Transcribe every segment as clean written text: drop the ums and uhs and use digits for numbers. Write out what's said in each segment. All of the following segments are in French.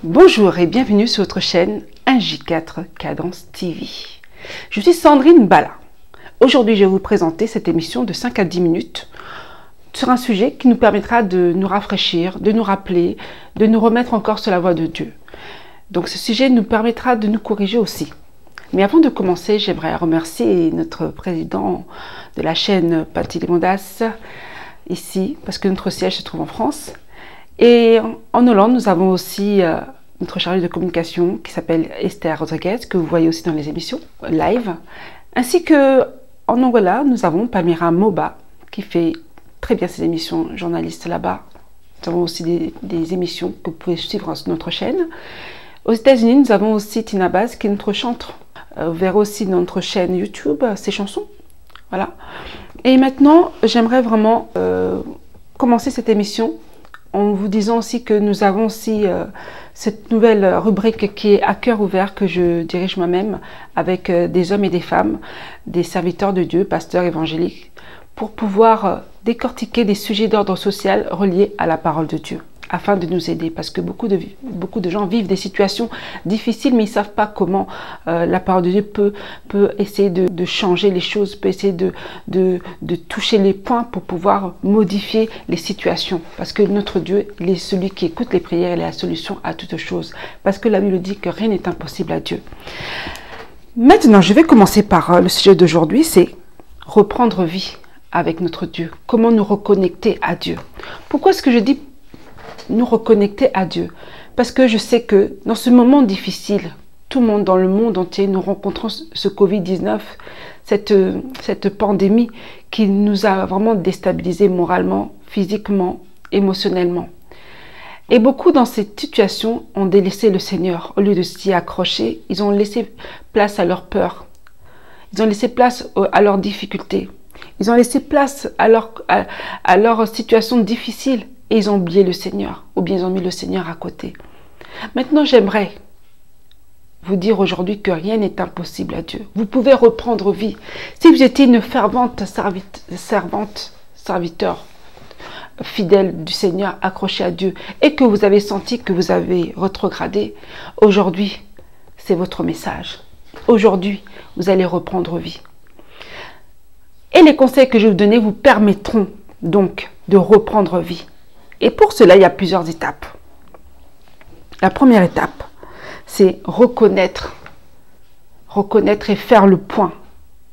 Bonjour et bienvenue sur votre chaîne 1J4 Cadence TV. Je suis Sandrine Bala. Aujourd'hui, je vais vous présenter cette émission de 5 à 10 minutes sur un sujet qui nous permettra de nous rafraîchir, de nous rappeler, de nous remettre encore sur la voie de Dieu. Donc ce sujet nous permettra de nous corriger aussi. Mais avant de commencer, j'aimerais remercier notre président de la chaîne Paty Limondas ici, parce que notre siège se trouve en France. Et en Hollande, nous avons aussi notre chargée de communication qui s'appelle Esther Rodriguez, que vous voyez aussi dans les émissions live. Ainsi que en Angola, nous avons Pamira Moba qui fait très bien ses émissions, journaliste là-bas. Nous avons aussi des émissions que vous pouvez suivre sur notre chaîne. Aux États-Unis, nous avons aussi Tina Baz qui est notre chanteur. Vous verrez aussi dans notre chaîne YouTube ses chansons. Voilà. Et maintenant, j'aimerais vraiment commencer cette émission en vous disant aussi que nous avons aussi cette nouvelle rubrique qui est à cœur ouvert, que je dirige moi-même avec des hommes et des femmes, des serviteurs de Dieu, pasteurs évangéliques, pour pouvoir décortiquer des sujets d'ordre social reliés à la parole de Dieu, afin de nous aider, parce que beaucoup de gens vivent des situations difficiles, mais ils ne savent pas comment la parole de Dieu peut essayer de changer les choses, peut essayer de toucher les points pour pouvoir modifier les situations. Parce que notre Dieu, il est celui qui écoute les prières, il est la solution à toutes choses. Parce que la Bible dit que rien n'est impossible à Dieu. Maintenant, je vais commencer par le sujet d'aujourd'hui, c'est reprendre vie avec notre Dieu. Comment nous reconnecter à Dieu. Pourquoi est-ce que je dis nous reconnecter à Dieu? Parce que je sais que dans ce moment difficile, tout le monde dans le monde entier, nous rencontrons ce Covid-19, cette pandémie qui nous a vraiment déstabilisés moralement, physiquement, émotionnellement. Et beaucoup dans cette situation ont délaissé le Seigneur. Au lieu de s'y accrocher, ils ont laissé place à leur peur. Ils ont laissé place à leurs difficultés. Ils ont laissé place à leur situation difficile. Et ils ont oublié le Seigneur, ou bien ils ont mis le Seigneur à côté. Maintenant, j'aimerais vous dire aujourd'hui que rien n'est impossible à Dieu. Vous pouvez reprendre vie. Si vous étiez une fervente serviteur, fidèle du Seigneur, accroché à Dieu, et que vous avez senti que vous avez rétrogradé, aujourd'hui, c'est votre message. Aujourd'hui, vous allez reprendre vie. Et les conseils que je vais vous donner vous permettront donc de reprendre vie. Et pour cela, il y a plusieurs étapes. La première étape, c'est reconnaître et faire le point,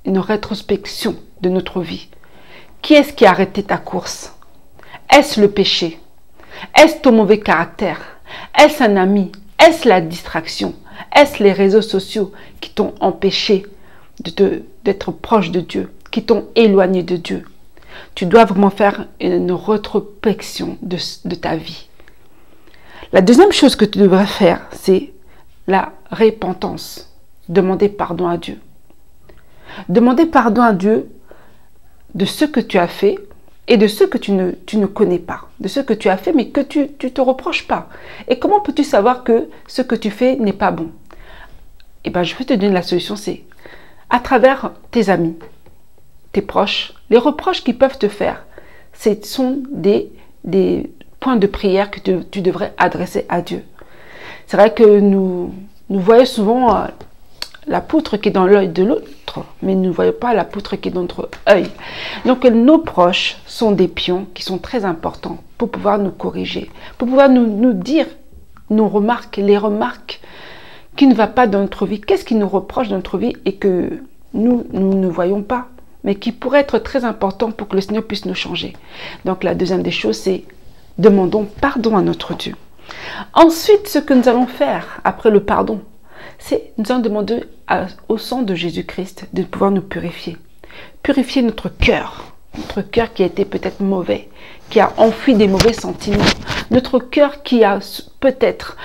une rétrospection de notre vie. Qui est-ce qui a arrêté ta course? Est-ce le péché? Est-ce ton mauvais caractère? Est-ce un ami? Est-ce la distraction? Est-ce les réseaux sociaux qui t'ont empêché d'être proche de Dieu, qui t'ont éloigné de Dieu? Tu dois vraiment faire une rétrospection de ta vie. La deuxième chose que tu devrais faire, c'est la repentance. Demander pardon à Dieu. Demander pardon à Dieu de ce que tu as fait et de ce que tu ne connais pas. De ce que tu as fait mais que tu ne te reproches pas. Et comment peux-tu savoir que ce que tu fais n'est pas bon? Eh bien, je vais te donner la solution, c'est à travers tes amis, tes proches, les reproches qu'ils peuvent te faire, ce sont des points de prière que tu devrais adresser à Dieu. C'est vrai que nous voyons souvent la poutre qui est dans l'œil de l'autre, mais nous ne voyons pas la poutre qui est dans notre œil. Donc nos proches sont des pions qui sont très importants pour pouvoir nous corriger, pour pouvoir nous dire nos remarques, les remarques qui ne vont pas dans notre vie. Qu'est-ce qui nous reproche dans notre vie et que nous ne voyons pas, mais qui pourrait être très important pour que le Seigneur puisse nous changer. Donc la deuxième des choses, c'est demandons pardon à notre Dieu. Ensuite, ce que nous allons faire après le pardon, c'est nous allons demander au sang de Jésus-Christ de pouvoir nous purifier. Purifier notre cœur qui a été peut-être mauvais, qui a enfoui des mauvais sentiments, notre cœur qui a peut-être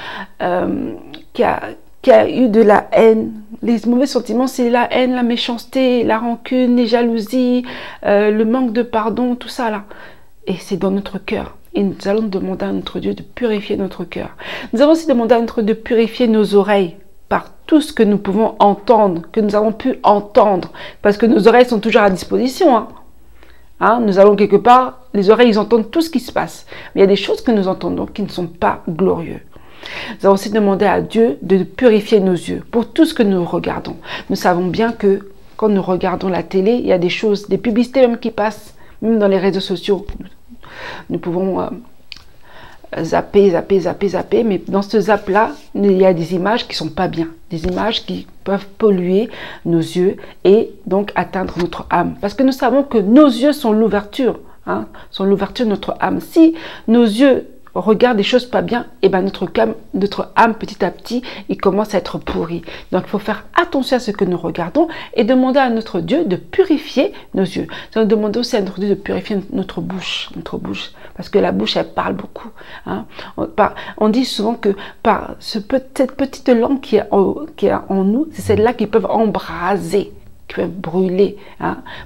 qui a eu de la haine. Les mauvais sentiments, c'est la haine, la méchanceté, la rancune, les jalousies, le manque de pardon, tout ça là. Et c'est dans notre cœur. Et nous allons demander à notre Dieu de purifier notre cœur. Nous allons aussi demander à notre Dieu de purifier nos oreilles par tout ce que nous pouvons entendre, que nous avons pu entendre. Parce que nos oreilles sont toujours à disposition. Nous allons quelque part, les oreilles, ils entendent tout ce qui se passe. Mais il y a des choses que nous entendons qui ne sont pas glorieuses. Nous allons aussi demander à Dieu de purifier nos yeux pour tout ce que nous regardons. Nous savons bien que quand nous regardons la télé, il y a des choses, des publicités même qui passent, même dans les réseaux sociaux. Nous pouvons zapper, mais dans ce zap-là, il y a des images qui ne sont pas bien, des images qui peuvent polluer nos yeux et donc atteindre notre âme. Parce que nous savons que nos yeux sont l'ouverture, sont l'ouverture de notre âme. Si nos yeux regardent des choses pas bien, et ben notre âme petit à petit, il commence à être pourri. Donc il faut faire attention à ce que nous regardons et demander à notre Dieu de purifier nos yeux. Nous allons demander aussi à notre Dieu de purifier notre bouche, parce que la bouche elle parle beaucoup. On dit souvent que par cette petite langue qui est en nous, c'est celle-là qui peut embraser, qui peut brûler,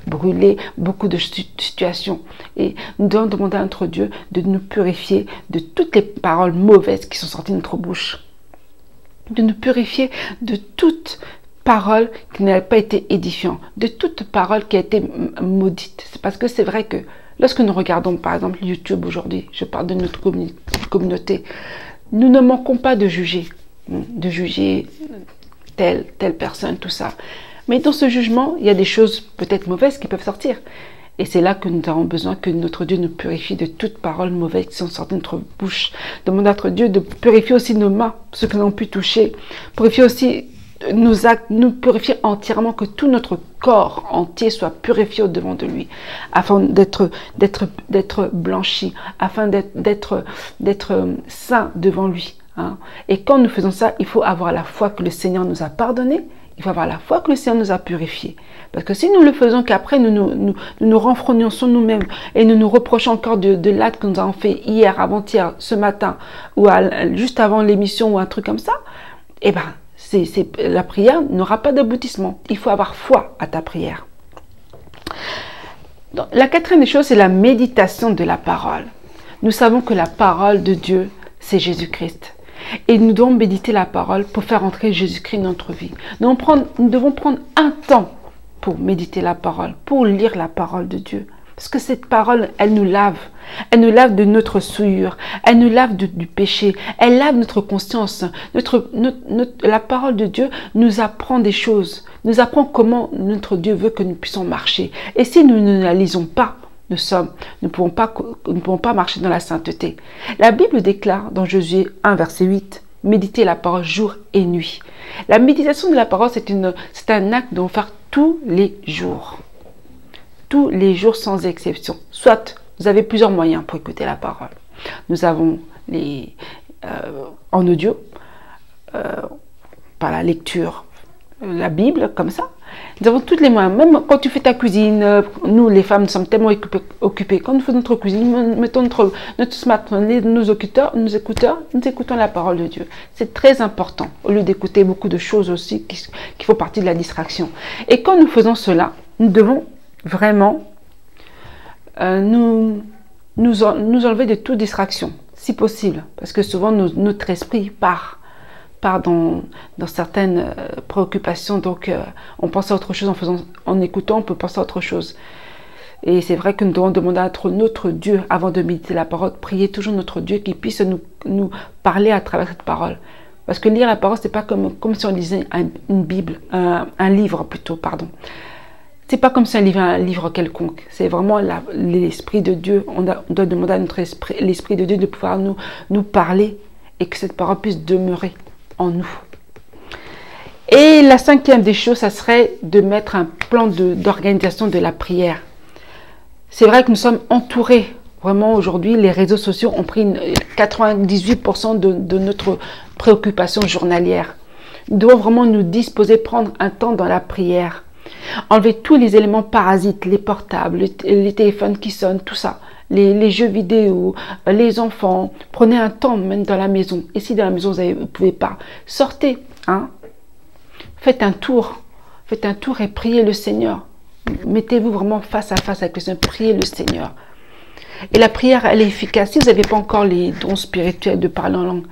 brûler beaucoup de situations. Et nous devons demander à notre Dieu de nous purifier de toutes les paroles mauvaises qui sont sorties de notre bouche. De nous purifier de toute parole qui n'a pas été édifiante, de toute parole qui a été maudite. C'est parce que c'est vrai que lorsque nous regardons par exemple YouTube aujourd'hui, je parle de notre communauté, nous ne manquons pas de juger telle personne, tout ça. Mais dans ce jugement, il y a des choses peut-être mauvaises qui peuvent sortir. Et c'est là que nous avons besoin que notre Dieu nous purifie de toutes paroles mauvaises qui sont sorties de notre bouche. Demande à notre Dieu de purifier aussi nos mains, ce que nous avons pu toucher. Purifier aussi nos actes, nous purifier entièrement, que tout notre corps entier soit purifié au-devant de lui, afin d'être blanchi, afin d'être saint devant lui. Et quand nous faisons ça, il faut avoir la foi que le Seigneur nous a pardonné. Il faut avoir la foi que le Seigneur nous a purifiés. Parce que si nous le faisons qu'après nous renfrognons nous-mêmes et nous nous reprochons encore de l'acte que nous avons fait hier, avant-hier, ce matin, ou juste avant l'émission ou un truc comme ça, eh ben, la prière n'aura pas d'aboutissement. Il faut avoir foi à ta prière. Donc, la quatrième des choses, c'est la méditation de la parole. Nous savons que la parole de Dieu, c'est Jésus-Christ. Et nous devons méditer la parole pour faire entrer Jésus-Christ dans notre vie. Nous devons prendre un temps pour méditer la parole, pour lire la parole de Dieu. Parce que cette parole, elle nous lave. Elle nous lave de notre souillure. Elle nous lave du péché. Elle lave notre conscience. La parole de Dieu nous apprend des choses. Nous apprend comment notre Dieu veut que nous puissions marcher. Et si nous ne la lisons pas, nous ne pouvons pas marcher dans la sainteté. La Bible déclare dans Josué 1, verset 8, « Méditez la parole jour et nuit ». La méditation de la parole, c'est un acte dont faire tous les jours. Tous les jours sans exception. Soit vous avez plusieurs moyens pour écouter la parole. Nous avons en audio, par la lecture, la Bible, comme ça. Nous avons toutes les moyens. Même quand tu fais ta cuisine, nous les femmes, nous sommes tellement occupées. Quand nous faisons notre cuisine, nous mettons notre smartphone, nos écouteurs, nous écoutons la parole de Dieu. C'est très important, au lieu d'écouter beaucoup de choses aussi qui font partie de la distraction. Et quand nous faisons cela, nous devons vraiment nous enlever de toute distraction, si possible. Parce que souvent, notre esprit part dans certaines préoccupations, donc on pense à autre chose en écoutant, on peut penser à autre chose. Et c'est vrai que nous devons demander à notre Dieu, avant de méditer la parole, prier toujours notre Dieu qui puisse nous parler à travers cette parole. Parce que lire la parole, c'est pas comme si on lisait une Bible, un livre plutôt, pardon. C'est pas comme si on lisait un livre quelconque. C'est vraiment l'Esprit de Dieu. On doit demander à l'Esprit de Dieu de pouvoir nous parler et que cette parole puisse demeurer en nous. Et la cinquième des choses, ça serait de mettre un plan d'organisation de la prière. C'est vrai que nous sommes entourés. Vraiment, aujourd'hui, les réseaux sociaux ont pris 98% de notre préoccupation journalière. Nous devons vraiment nous disposer, prendre un temps dans la prière. Enlever tous les éléments parasites, les portables, les téléphones qui sonnent, tout ça. Les jeux vidéo, les enfants. Prenez un temps même dans la maison. Et si dans la maison, vous ne pouvez pas, sortez. Faites un tour. Faites un tour et priez le Seigneur. Mettez-vous vraiment face à face avec le Seigneur. Priez le Seigneur. Et la prière, elle est efficace. Si vous n'avez pas encore les dons spirituels de parler en langue,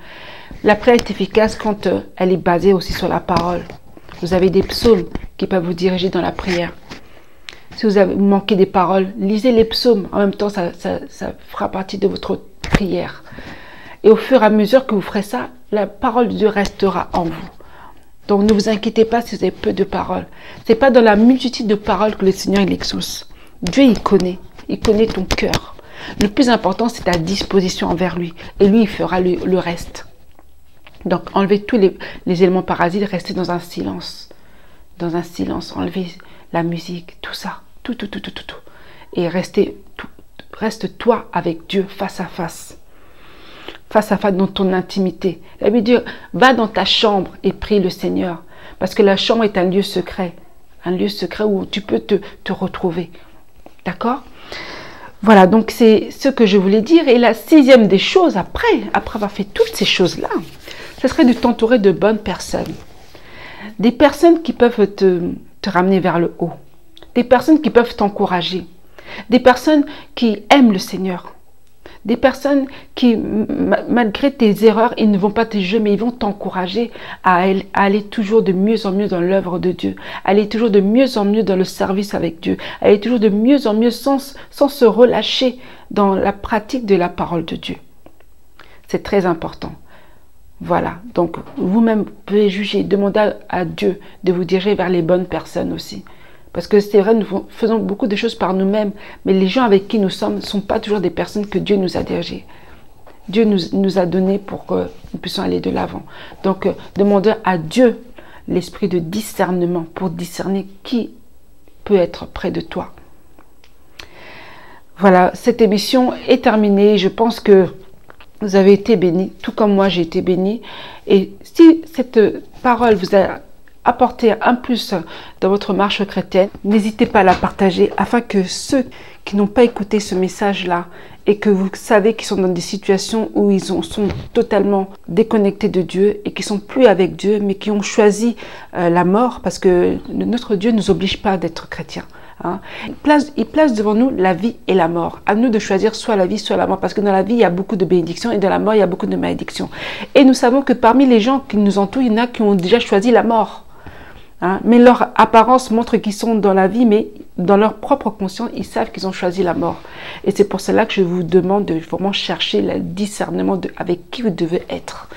la prière est efficace quand elle est basée aussi sur la parole. Vous avez des psaumes qui peuvent vous diriger dans la prière. Si vous manquez des paroles, lisez les psaumes. En même temps, ça fera partie de votre prière. Et au fur et à mesure que vous ferez ça, la parole de Dieu restera en vous. Donc ne vous inquiétez pas si vous avez peu de paroles. Ce n'est pas dans la multitude de paroles que le Seigneur il exauce. Dieu il connaît ton cœur. Le plus important c'est ta disposition envers lui. Et lui il fera le reste. Donc enlevez tous les éléments parasites, restez dans un silence. Dans un silence, enlevez la musique, tout ça. Tout. Et reste toi avec Dieu face à face. Face à face dans ton intimité. La Bible dit, va dans ta chambre et prie le Seigneur. Parce que la chambre est un lieu secret. Un lieu secret où tu peux te retrouver. D'accord? Voilà, donc c'est ce que je voulais dire. Et la 6e des choses, après avoir fait toutes ces choses-là, ce serait de t'entourer de bonnes personnes. Des personnes qui peuvent te ramener vers le haut. Des personnes qui peuvent t'encourager. Des personnes qui aiment le Seigneur. Des personnes qui, malgré tes erreurs, ils ne vont pas te juger, mais ils vont t'encourager à aller toujours de mieux en mieux dans l'œuvre de Dieu, à aller toujours de mieux en mieux dans le service avec Dieu, à aller toujours de mieux en mieux sans se relâcher dans la pratique de la parole de Dieu. C'est très important. Voilà, donc vous-même pouvez juger, demander à Dieu de vous diriger vers les bonnes personnes aussi. Parce que c'est vrai, nous faisons beaucoup de choses par nous-mêmes, mais les gens avec qui nous sommes ne sont pas toujours des personnes que Dieu nous a dirigées. Dieu nous a donné pour que nous puissions aller de l'avant. Donc, demandez à Dieu l'esprit de discernement pour discerner qui peut être près de toi. Voilà, cette émission est terminée. Je pense que vous avez été bénis, tout comme moi j'ai été bénie. Et si cette parole vous a apporter un plus dans votre marche chrétienne, n'hésitez pas à la partager afin que ceux qui n'ont pas écouté ce message-là et que vous savez qu'ils sont dans des situations où ils sont totalement déconnectés de Dieu et qui sont plus avec Dieu, mais qui ont choisi la mort, parce que notre Dieu ne nous oblige pas d'être chrétiens. Hein. Il place devant nous la vie et la mort. À nous de choisir soit la vie, soit la mort. Parce que dans la vie, il y a beaucoup de bénédictions et dans la mort, il y a beaucoup de malédictions. Et nous savons que parmi les gens qui nous entourent, il y en a qui ont déjà choisi la mort. Hein, mais leur apparence montre qu'ils sont dans la vie, mais dans leur propre conscience, ils savent qu'ils ont choisi la mort. Et c'est pour cela que je vous demande de vraiment chercher le discernement avec qui vous devez être.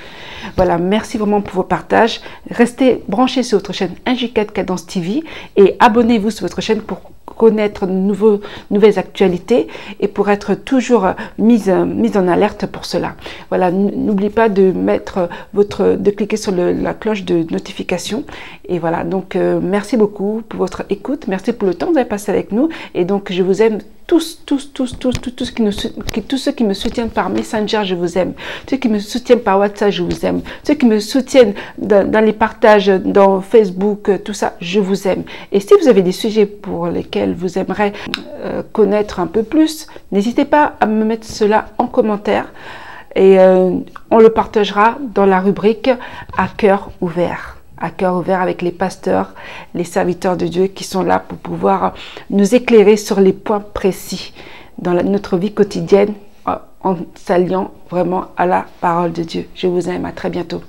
Voilà, merci vraiment pour vos partages. Restez branchés sur votre chaîne 1J4 Cadence TV et abonnez-vous sur votre chaîne pour connaître de nouvelles actualités et pour être toujours mise en alerte pour cela. Voilà, n'oubliez pas de cliquer sur la cloche de notification. Et voilà, donc merci beaucoup pour votre écoute, merci pour le temps que vous avez passé avec nous. Et donc je vous aime tous ceux qui me soutiennent par Messenger, je vous aime. Ceux qui me soutiennent par WhatsApp, je vous aime. Ceux qui me soutiennent dans les partages, dans Facebook, tout ça, je vous aime. Et si vous avez des sujets pour lesquels vous aimeriez connaître un peu plus, n'hésitez pas à me mettre cela en commentaire. Et on le partagera dans la rubrique à cœur ouvert. À cœur ouvert avec les pasteurs, les serviteurs de Dieu qui sont là pour pouvoir nous éclairer sur les points précis dans notre vie quotidienne en s'alliant vraiment à la parole de Dieu. Je vous aime, à très bientôt.